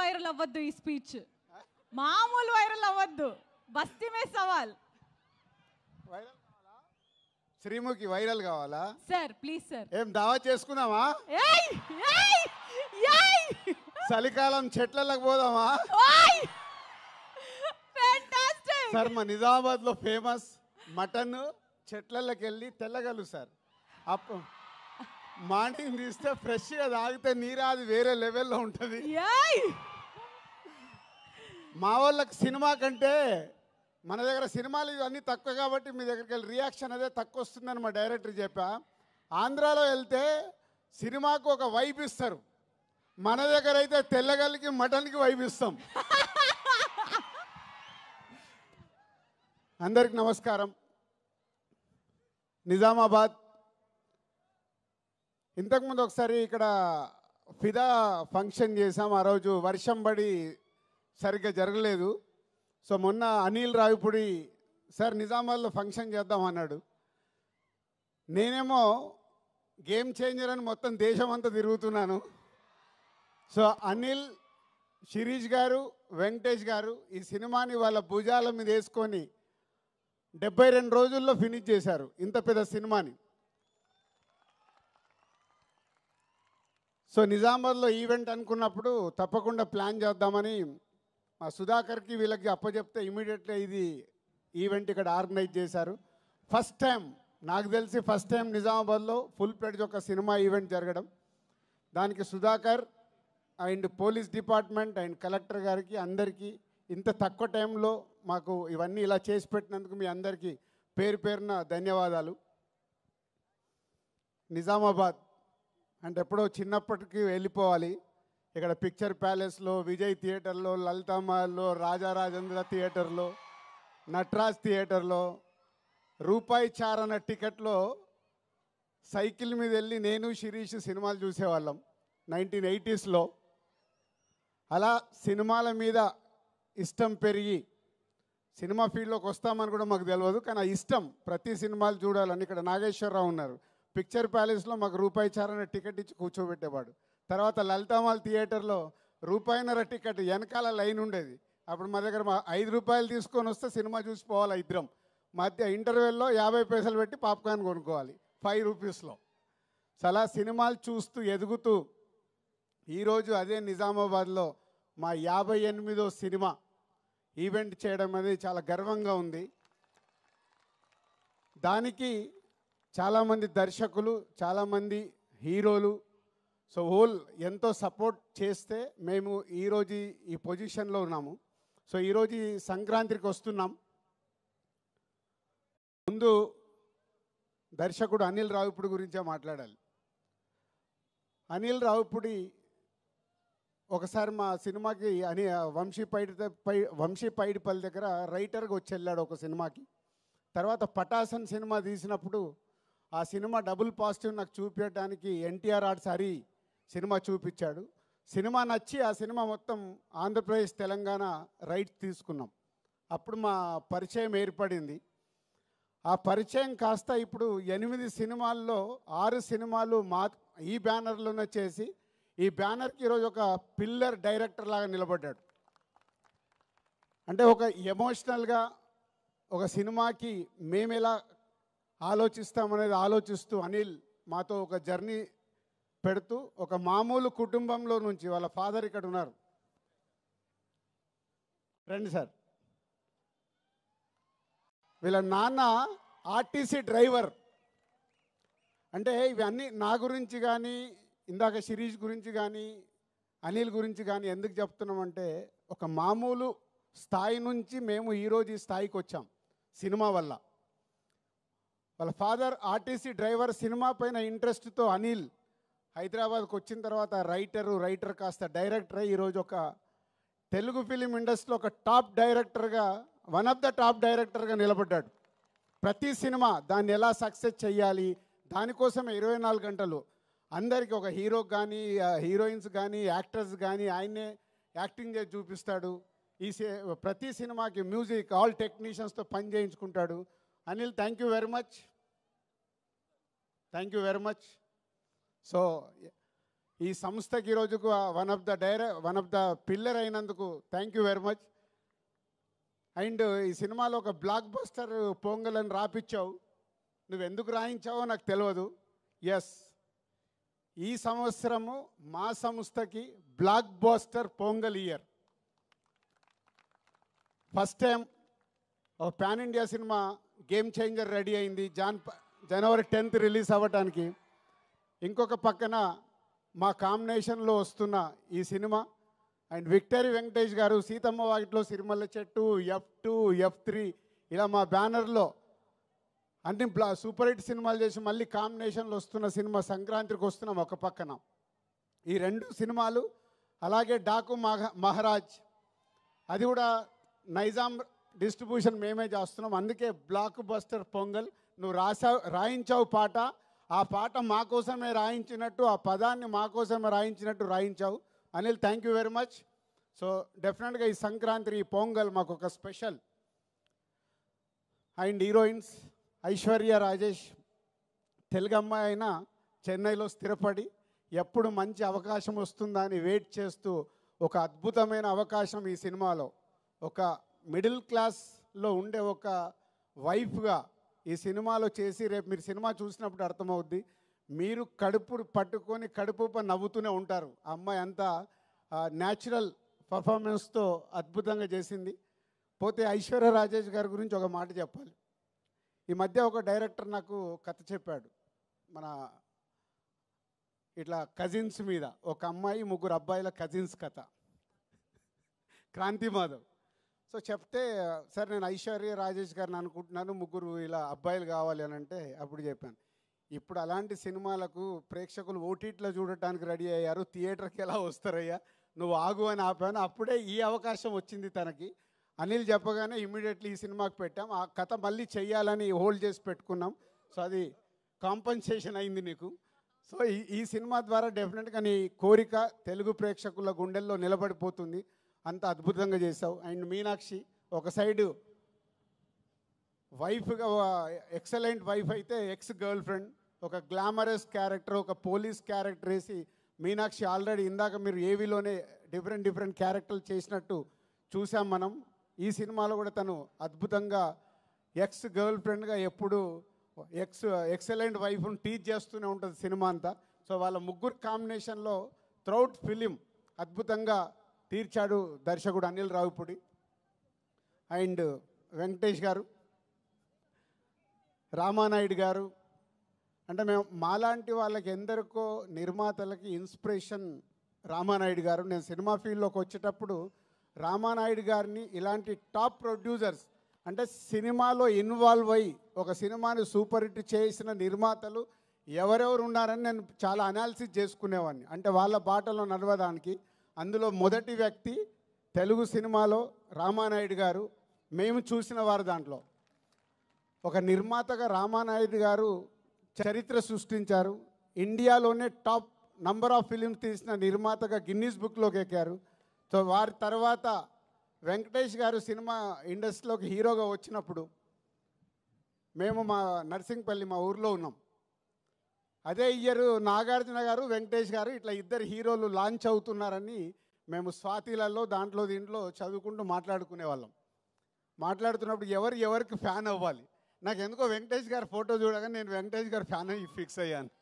Viral అవ్వద్దు ఈ speech, మామూలు వైరల్ అవ్వద్దు. బస్తీ మే సవాల్. శ్రీముఖి వైరల్ కావాలా సార్? Please sir. ఏం దావా చేసుకుందామా? చలికాలం చెట్లకు పోదామా? సార్ మా నిజామాబాద్ లో ఫేమస్ మటన్ చెట్లకి వెళ్ళి తెల్లగలు సార్. అప్పుడు మార్నింగ్ తీస్తే ఫ్రెష్గా తాగితే నీరాది వేరే లెవెల్లో ఉంటుంది. మా వాళ్ళకి సినిమా కంటే మన దగ్గర సినిమాలు ఇవన్నీ తక్కువ కాబట్టి మీ దగ్గరికి వెళ్ళి రియాక్షన్ అదే తక్కువ వస్తుందని మా డైరెక్టర్ చెప్పా. ఆంధ్రాలో వెళ్తే సినిమాకు ఒక వైబ్ ఇస్తారు, మన దగ్గర అయితే తెల్లగల్లికి మటన్కి వైబ్ ఇస్తాం. అందరికి నమస్కారం. నిజామాబాద్ ఇంతకుముందు ఒకసారి ఇక్కడ ఫిదా ఫంక్షన్ చేసాం. ఆ రోజు వర్షం పడి సరిగ్గా జరగలేదు. సో మొన్న అనిల్ రావిపూడి సార్ నిజామాబాద్లో ఫంక్షన్ చేద్దాం అన్నాడు. నేనేమో గేమ్ చేంజర్ అని మొత్తం దేశం అంతా తిరుగుతున్నాను. సో అనిల్, శిరీష్ గారు, వెంకటేష్ గారు ఈ సినిమాని వాళ్ళ భుజాల మీద వేసుకొని 72 రోజుల్లో ఫినిష్ చేశారు ఇంత పెద్ద సినిమాని. సో నిజామాబాద్లో ఈవెంట్ అనుకున్నప్పుడు తప్పకుండా ప్లాన్ చేద్దామని మా సుధాకర్కి వీళ్ళకి అప్పచెప్తే ఇమీడియట్గా ఇది ఈవెంట్ ఇక్కడ ఆర్గనైజ్ చేశారు. ఫస్ట్ టైం నాకు తెలిసి నిజామాబాద్లో ఫుల్ ప్లెడ్జ్ ఒక సినిమా ఈవెంట్ జరగడం. దానికి Sudhakar and police department and collector గారికి అందరికీ ఇంత తక్కువ టైంలో మాకు ఇవన్నీ ఇలా చేసి పెట్టినందుకు మీ అందరికీ పేరు పేరున ధన్యవాదాలు. నిజామాబాద్ అంటే ఎప్పుడో చిన్నప్పటికీ వెళ్ళిపోవాలి. ఇక్కడ పిక్చర్ ప్యాలెస్లో, విజయ్ థియేటర్లో, లలితామహల్లో, రాజారాజేంద్ర థియేటర్లో, నటరాజ్ థియేటర్లో రూపాయి చారణ టికెట్లో సైకిల్ మీద వెళ్ళి నేను శిరీష్ సినిమాలు చూసేవాళ్ళం 1980స్లో. అలా సినిమాల మీద ఇష్టం పెరిగి సినిమా ఫీల్డ్లోకి వస్తామని కూడా మాకు తెలియదు, కానీ ఆ ఇష్టం ప్రతి సినిమాలు చూడాలని. ఇక్కడ నాగేశ్వరరావు ఉన్నారు, పిక్చర్ ప్యాలెస్లో మాకు రూపాయి చారణ టికెట్ ఇచ్చి కూర్చోబెట్టేవాడు. తర్వాత లలితామాల్ థియేటర్లో రూపాయిన్నర టికెట్ వెనకాల లైన్ ఉండేది. అప్పుడు మా దగ్గర 5 రూపాయలు తీసుకొని వస్తే సినిమా చూసిపోవాలి ఇద్దరం. మధ్య ఇంటర్వెల్లో 50 పైసలు పెట్టి పాప్కార్న్ కొనుక్కోవాలి 5 రూపీస్లో. చాలా సినిమాలు చూస్తూ ఎదుగుతూ ఈరోజు అదే నిజామాబాద్లో మా 58వ సినిమా ఈవెంట్ చేయడం అనేది చాలా గర్వంగా ఉంది. దానికి చాలామంది దర్శకులు, చాలామంది హీరోలు, సో హోల్ ఎంతో సపోర్ట్ చేస్తే మేము ఈరోజు ఈ పొజిషన్లో ఉన్నాము. సో ఈరోజు సంక్రాంతికి వస్తున్నాం. ముందు దర్శకుడు అనిల్ రావిపూడి గురించే మాట్లాడాలి. అనిల్ రావిపూడి ఒకసారి మా సినిమాకి వంశీ పైడిపల్లి దగ్గర రైటర్గా వచ్చి వెళ్ళాడు ఒక సినిమాకి. తర్వాత పటాసన్ సినిమా తీసినప్పుడు ఆ సినిమా డబుల్ పాజిటివ్ నాకు చూపించడానికి ఎన్టీఆర్ ఆర్ట్స్ హరి సినిమా చూపించాడు. సినిమా నచ్చి ఆ సినిమా మొత్తం ఆంధ్రప్రదేశ్, తెలంగాణ రైట్స్ తీసుకున్నాం. అప్పుడు మా పరిచయం ఏర్పడింది. ఆ పరిచయం కాస్త ఇప్పుడు 8 సినిమాల్లో 6 సినిమాలు ఈ బ్యానర్లోనే చేసి ఈ బ్యానర్కి ఈరోజు ఒక పిల్లర్ డైరెక్టర్ లాగా నిలబడ్డాడు. అంటే ఒక ఎమోషనల్గా ఒక సినిమాకి మేము ఎలా ఆలోచిస్తామనేది ఆలోచిస్తూ అనిల్ మాతో ఒక జర్నీ పెడుతూ ఒక మామూలు కుటుంబంలో నుంచి, వాళ్ళ ఫాదర్ ఇక్కడ ఉన్నారు, రండి సార్, వీళ్ళ నాన్న ఆర్టీసీ డ్రైవర్. అంటే ఇవన్నీ నా గురించి కానీ, ఇందాక శిరీష్ గురించి కానీ, అనిల్ గురించి కానీ ఎందుకు చెప్తున్నామంటే ఒక మామూలు స్థాయి నుంచి మేము ఈరోజు ఈ స్థాయికి వచ్చాం సినిమా వల్ల. వాళ్ళ ఫాదర్ ఆర్టీసీ డ్రైవర్. సినిమా పైన ఇంట్రెస్ట్తో అనిల్ హైదరాబాద్కి వచ్చిన తర్వాత రైటర్ కాస్త డైరెక్టర్ అయ్యి ఈరోజు ఒక తెలుగు ఫిలిం ఇండస్ట్రీలో ఒక టాప్ డైరెక్టర్గా, వన్ ఆఫ్ ద టాప్ డైరెక్టర్గా నిలబడ్డాడు. ప్రతి సినిమా దాన్ని ఎలా సక్సెస్ చేయాలి, దానికోసమే 24 గంటలు అందరికీ, ఒక హీరోకి కానీ, హీరోయిన్స్ కానీ, యాక్టర్స్ కానీ ఆయన్నే యాక్టింగ్ చేసి చూపిస్తాడు. ప్రతి సినిమాకి మ్యూజిక్ ఆల్ టెక్నీషియన్స్తో పని చేయించుకుంటాడు. Anil, thank you very much. So ఈ సంస్థకి ఈరోజుకు వన్ ఆఫ్ ద పిల్లర్ అయినందుకు thank you very much. And ఈ సినిమాలో ఒక బ్లాక్ బస్టర్ పొంగల్ అని రాపిచ్చావు. నువ్వు ఎందుకు రాయించావో నాకు తెలియదు. ఎస్, ఈ సంవత్సరము మా సంస్థకి blockbuster Pongal year. First time ఒక పాన్ ఇండియా సినిమా గేమ్ చేంజర్ రెడీ అయింది. జనవరి 10th రిలీజ్ అవ్వటానికి. ఇంకొక పక్కన మా కాంబినేషన్లో వస్తున్న ఈ సినిమా అండ్ విక్టరీ వెంకటేష్ గారు సీతమ్మ వాకిట్లో సిరిమల్ల చెట్టు, F2, F3 ఇలా మా బ్యానర్లో అన్ని సూపర్ హిట్ సినిమాలు చేసి మళ్ళీ కాంబినేషన్లో వస్తున్న సినిమా సంక్రాంతికి వస్తున్నాం ఒక పక్కన. ఈ 2 సినిమాలు, అలాగే డాకు మహారాజ్, అది కూడా నైజాం డిస్ట్రిబ్యూషన్ మేమే చేస్తున్నాం. అందుకే బ్లాక్ బస్టర్ పొంగల్. నువ్వు రాయించావు పాట, ఆ పాట మా కోసమే రాయించినట్టు, ఆ పదాన్ని మా కోసమే రాయించినట్టు రాయించావు. Anil, thank you very much. So డెఫినెట్గా ఈ సంక్రాంతి, ఈ పొంగల్ మాకు ఒక special. And heroines Aishwarya Rajesh, Telugu అమ్మాయి అయినా చెన్నైలో స్థిరపడి ఎప్పుడు మంచి అవకాశం వస్తుందా అని వెయిట్ చేస్తూ ఒక అద్భుతమైన అవకాశం ఈ సినిమాలో ఒక మిడిల్ క్లాస్లో ఉండే ఒక వైఫ్గా ఈ సినిమాలో చేసి, రేపు మీరు సినిమా చూసినప్పుడు అర్థమవుద్ది. మీరు కడుపు పట్టుకొని కడుపు నవ్వుతూనే ఉంటారు. ఆ అమ్మాయి అంతా న్యాచురల్ పర్ఫార్మెన్స్తో అద్భుతంగా చేసింది. పోతే ఐశ్వర్య రాజేష్ గారి గురించి ఒక మాట చెప్పాలి. ఈ మధ్య ఒక డైరెక్టర్ నాకు కథ చెప్పాడు. మన ఇట్లా కజిన్స్ మీద, ఒక అమ్మాయి 3 అబ్బాయిల కజిన్స్ కథ, క్రాంతి మాధవ్. సో చెప్తే, సార్ నేను ఐశ్వర్య రాజేష్ గారిని అనుకుంటున్నాను, 3 ఇలా అబ్బాయిలు కావాలి అని అంటే అప్పుడు చెప్పాను, ఇప్పుడు అలాంటి సినిమాలకు ప్రేక్షకులు ఓటీటీలో చూడటానికి రెడీ అయ్యారు, థియేటర్కి ఎలా వస్తారయ్యా, నువ్వు ఆగు అని ఆపాను. అప్పుడే ఈ అవకాశం వచ్చింది తనకి. అనిల్ చెప్పగానే ఇమ్మీడియట్లీ ఈ సినిమాకి పెట్టాం. ఆ కథ మళ్ళీ చెయ్యాలని హోల్డ్ చేసి పెట్టుకున్నాం. సో అది కాంపన్సేషన్ అయింది నీకు. సో ఈ సినిమా ద్వారా డెఫినెట్గా నీ కోరిక తెలుగు ప్రేక్షకుల గుండెల్లో నిలబడిపోతుంది. అంత అద్భుతంగా చేసావు. అండ్ మీనాక్షి ఒక సైడు వైఫ్గా, ఎక్సలెంట్ వైఫ్ అయితే ఎక్స్ గర్ల్ ఫ్రెండ్, ఒక గ్లామరస్ క్యారెక్టర్, ఒక పోలీస్ క్యారెక్టర్ వేసి మీనాక్షి ఆల్రెడీ ఇందాక మీరు ఏవీలోనే డిఫరెంట్ క్యారెక్టర్లు చేసినట్టు చూసాం మనం. ఈ సినిమాలో కూడా తను అద్భుతంగా ఎక్స్ గర్ల్ ఫ్రెండ్గా ఎప్పుడు ఎక్సలెంట్ వైఫ్ను టీచ్ చేస్తూనే ఉంటుంది సినిమా అంతా. సో వాళ్ళ 3 కాంబినేషన్లో త్రౌట్ ఫిలిం అద్భుతంగా తీర్చాడు దర్శకుడు అనిల్ రావిపూడి. అండ్ వెంకటేష్ గారు, రామానాయుడు గారు, అంటే మేము మాలాంటి వాళ్ళకి ఎందరికో నిర్మాతలకి ఇన్స్పిరేషన్ రామానాయుడు గారు. నేను సినిమా ఫీల్డ్లోకి వచ్చేటప్పుడు రామానాయుడు గారిని ఇలాంటి టాప్ ప్రొడ్యూసర్స్, అంటే సినిమాలో ఇన్వాల్వ్ అయ్యి ఒక సినిమాని సూపర్ హిట్ చేసిన నిర్మాతలు ఎవరెవరు ఉన్నారని నేను చాలా అనాలిసిస్ చేసుకునేవాడిని, అంటే వాళ్ళ బాటలో నడవడానికి. అందులో మొదటి వ్యక్తి తెలుగు సినిమాలో రామానాయుడు గారు. మేము చూసిన వారు దాంట్లో ఒక నిర్మాతగా రామానాయుడు గారు చరిత్ర సృష్టించారు. ఇండియాలోనే టాప్ నంబర్ ఆఫ్ ఫిలిమ్స్ తీసిన నిర్మాతగా గిన్నీస్ బుక్లోకి ఎక్కారు. సో వారి తర్వాత వెంకటేష్ గారు సినిమా ఇండస్ట్రీలోకి హీరోగా వచ్చినప్పుడు మేము మా నర్సింగ్పల్లి, మా ఊర్లో ఉన్నాం. అదే ఇయర్ నాగార్జున గారు, వెంకటేష్ గారు ఇట్లా 2 హీరోలు లాంచ్ అవుతున్నారని మేము స్వాతిలలో దీంట్లో చదువుకుంటూ మాట్లాడుకునే వాళ్ళం. మాట్లాడుతున్నప్పుడు ఎవరికి ఫ్యాన్ అవ్వాలి, నాకు ఎందుకో వెంకటేష్ గారి ఫోటో చూడగానే నేను వెంకటేష్ గారి ఫ్యాన్ అయ్యి ఫిక్స్ అయ్యాను.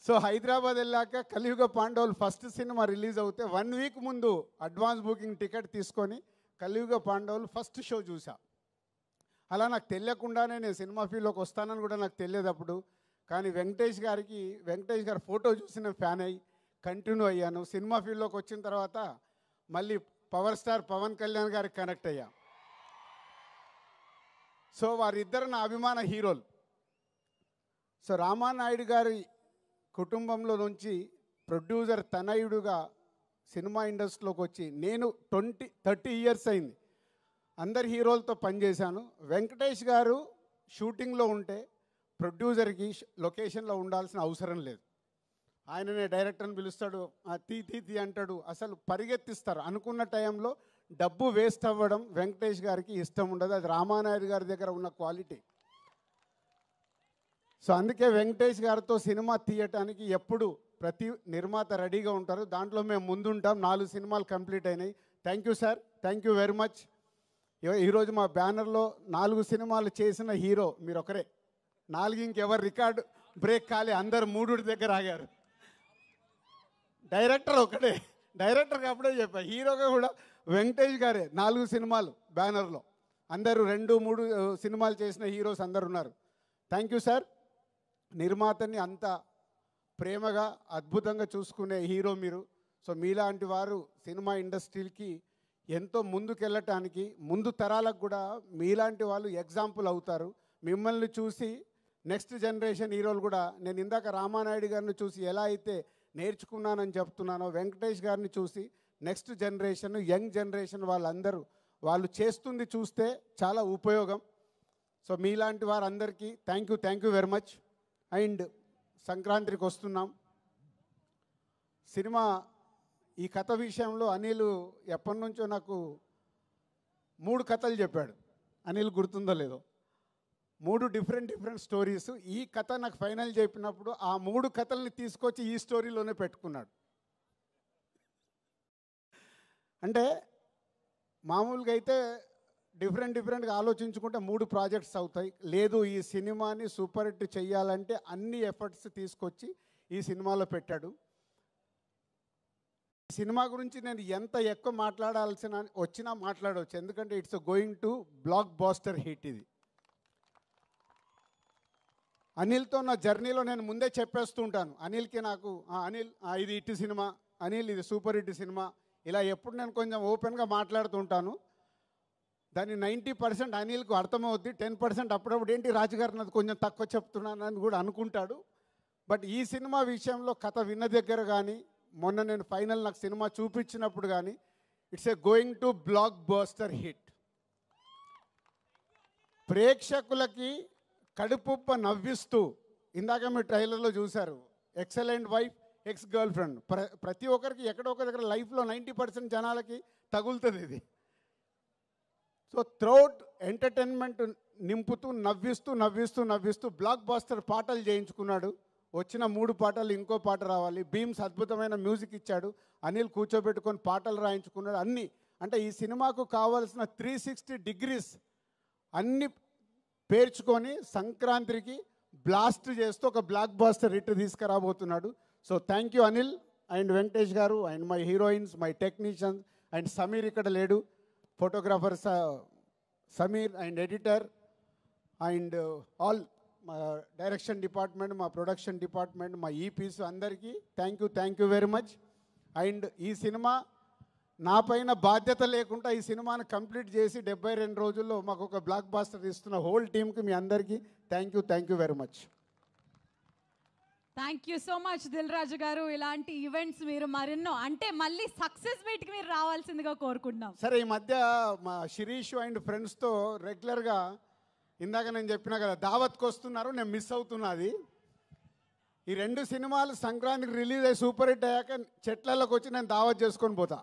సో హైదరాబాద్ వెళ్ళాక కలియుగ పాండవులు ఫస్ట్ సినిమా రిలీజ్ అవుతే 1 వీక్ ముందు అడ్వాన్స్ బుకింగ్ టికెట్ తీసుకొని కలియుగ పాండవులు ఫస్ట్ షో చూసా. అలా నాకు తెలియకుండానే నేను సినిమా ఫీల్డ్లోకి వస్తానని కూడా నాకు తెలియదు అప్పుడు. కానీ వెంకటేష్ గారి ఫోటో చూసి నేను ఫ్యాన్ అయ్యి కంటిన్యూ అయ్యాను. సినిమా ఫీల్డ్లోకి వచ్చిన తర్వాత మళ్ళీ పవర్ స్టార్ పవన్ కళ్యాణ్ గారికి కనెక్ట్ అయ్యా. సో వారిద్దరు నా అభిమాన హీరోలు. సో రామానాయుడు గారి కుటుంబంలో నుంచి ప్రొడ్యూసర్ తనయుడుగా సినిమా ఇండస్ట్రీలోకి వచ్చి నేను 30 ఇయర్స్ అయింది. అందరి హీరోలతో పనిచేశాను. వెంకటేష్ గారు షూటింగ్లో ఉంటే ప్రొడ్యూసర్కి లొకేషన్లో ఉండాల్సిన అవసరం లేదు. ఆయననే డైరెక్టర్ని పిలుస్తాడు, తీ అంటాడు, అసలు పరిగెత్తిస్తారు. అనుకున్న టైంలో డబ్బు వేస్ట్ అవ్వడం వెంకటేష్ గారికి ఇష్టం ఉండదు. అది రామానాయుడు గారి దగ్గర ఉన్న క్వాలిటీ. సో అందుకే వెంకటేష్ గారితో సినిమా తీయటానికి ఎప్పుడు ప్రతి నిర్మాత రెడీగా ఉంటారు. దాంట్లో మేము ముందుంటాం. 4 సినిమాలు కంప్లీట్ అయినాయి. Thank you sir, thank you very much. ఈరోజు మా బ్యానర్లో 4 సినిమాలు చేసిన హీరో మీరు ఒకరే. 4 ఇంకెవరు రికార్డు బ్రేక్ కాలే, అందరు 3 దగ్గర ఆగారు. డైరెక్టర్ ఒకటే, డైరెక్టర్కి అప్పుడే చెప్పా. హీరోగా కూడా వెంకటేష్ గారే. 4 సినిమాలు బ్యానర్లో, అందరూ 2-3 సినిమాలు చేసిన హీరోస్ అందరు ఉన్నారు. Thank you sir. నిర్మాతని అంత ప్రేమగా అద్భుతంగా చూసుకునే హీరో మీరు. సో మీలాంటి వారు సినిమా ఇండస్ట్రీకి ఎంతో ముందుకెళ్ళటానికి, ముందు తరాలకు కూడా మీలాంటి వాళ్ళు ఎగ్జాంపుల్ అవుతారు. మిమ్మల్ని చూసి నెక్స్ట్ జనరేషన్ హీరోలు కూడా, నేను ఇందాక రామానాయుడు గారిని చూసి ఎలా అయితే నేర్చుకున్నానని చెప్తున్నానో, వెంకటేష్ గారిని చూసి నెక్స్ట్ జనరేషన్, యంగ్ జనరేషన్ వాళ్ళందరూ వాళ్ళు చేస్తుంది చూస్తే చాలా ఉపయోగం. సో మీలాంటి వారందరికీ thank you very much. And సంక్రాంతికి వస్తున్నాం. సినిమా ఈ కథ విషయంలో అనిల్ ఎప్పటి నుంచో నాకు 3 కథలు చెప్పాడు. అనిల్ గుర్తుందో లేదో, 3 డిఫరెంట్ స్టోరీస్. ఈ కథ నాకు ఫైనల్ చెప్పినప్పుడు ఆ 3 కథల్ని తీసుకొచ్చి ఈ స్టోరీలోనే పెట్టుకున్నాడు. అంటే మామూలుగా అయితే డిఫరెంట్గా ఆలోచించుకుంటే 3 ప్రాజెక్ట్స్ అవుతాయి. లేదు, ఈ సినిమాని సూపర్ హిట్ చెయ్యాలంటే అన్ని ఎఫర్ట్స్ తీసుకొచ్చి ఈ సినిమాలో పెట్టాడు. సినిమా గురించి నేను ఎంత ఎక్కువ మాట్లాడాల్సిన వచ్చినా మాట్లాడవచ్చు, ఎందుకంటే it's going to blockbuster hit. ఇది అనిల్తో నా జర్నీలో నేను ముందే చెప్పేస్తూ ఉంటాను. అనిల్కి నాకు అనిల్ ఇది హిట్ సినిమా, అనిల్ ఇది సూపర్ హిట్ సినిమా, ఇలా ఎప్పుడు నేను కొంచెం ఓపెన్గా మాట్లాడుతూ ఉంటాను. దాన్ని 90% అనిల్కు అర్థమవుద్ది. 10% అప్పుడప్పుడు ఏంటి రాజుగారు నాది కొంచెం తక్కువ చెప్తున్నానని కూడా అనుకుంటాడు. బట్ ఈ సినిమా విషయంలో కథ విన్న దగ్గర కానీ, మొన్న నేను ఫైనల్ నాకు సినిమా చూపించినప్పుడు కానీ, it's a going to block buster hit. ప్రేక్షకులకి కడుపుప్ప నవ్విస్తూ, ఇందాక మీరు ట్రైలర్లో చూశారు, excellent wife, ex girl friend. ప్రతి ఒక్కరికి ఎక్కడో ఒక దగ్గర లైఫ్లో 90% జనాలకి తగులుతుంది ఇది. సో త్రౌట్ ఎంటర్టైన్మెంట్ నింపుతూ నవ్విస్తూ బ్లాక్ బాస్టర్ పాటలు చేయించుకున్నాడు. వచ్చిన 3 పాటలు ఇంకో పాట రావాలి. బీమ్స్ అద్భుతమైన మ్యూజిక్ ఇచ్చాడు. అనిల్ కూర్చోబెట్టుకొని పాటలు రాయించుకున్నాడు. అన్నీ అంటే ఈ సినిమాకు కావాల్సిన 360 degrees అన్నీ పేర్చుకొని సంక్రాంతికి బ్లాస్ట్ చేస్తూ ఒక బ్లాక్ బాస్టర్ హిట్ తీసుకురాబోతున్నాడు. So thank you Anil and Venkatesh గారు and my heroines, my technicians and Sameer ఇక్కడ లేడు, photographer Sameer and editor and all మా డైరెక్షన్ డిపార్ట్మెంట్, మా ప్రొడక్షన్ డిపార్ట్మెంట్, మా ఈపీస్ అందరికీ thank you very much. And ఈ సినిమా నా పైన బాధ్యత లేకుండా ఈ సినిమాను కంప్లీట్ చేసి 72 రోజుల్లో మాకు ఒక బ్లాక్ బాస్టర్ ఇస్తున్న హోల్ టీమ్కి మీ అందరికీ thank you very much. Thank you so much Dil Raju గారు. ఇలాంటి ఈవెంట్స్ మీరు మరెన్నో, అంటే మళ్ళీ సక్సెస్ మీట్కి మీరు రావాల్సిందిగా కోరుకుంటున్నాం. సరే, ఈ మధ్య మా శిరీష్ అండ్ ఫ్రెండ్స్తో రెగ్యులర్గా ఇందాక నేను చెప్పినా కదా దావత్కి వస్తున్నారు, నేను మిస్ అవుతున్నది. ఈ 2 సినిమాలు సంక్రాంతికి రిలీజ్ అయ్యి సూపర్ హిట్ అయ్యాక చెట్లలోకి వచ్చి నేను దావత్ చేసుకొని పోతా.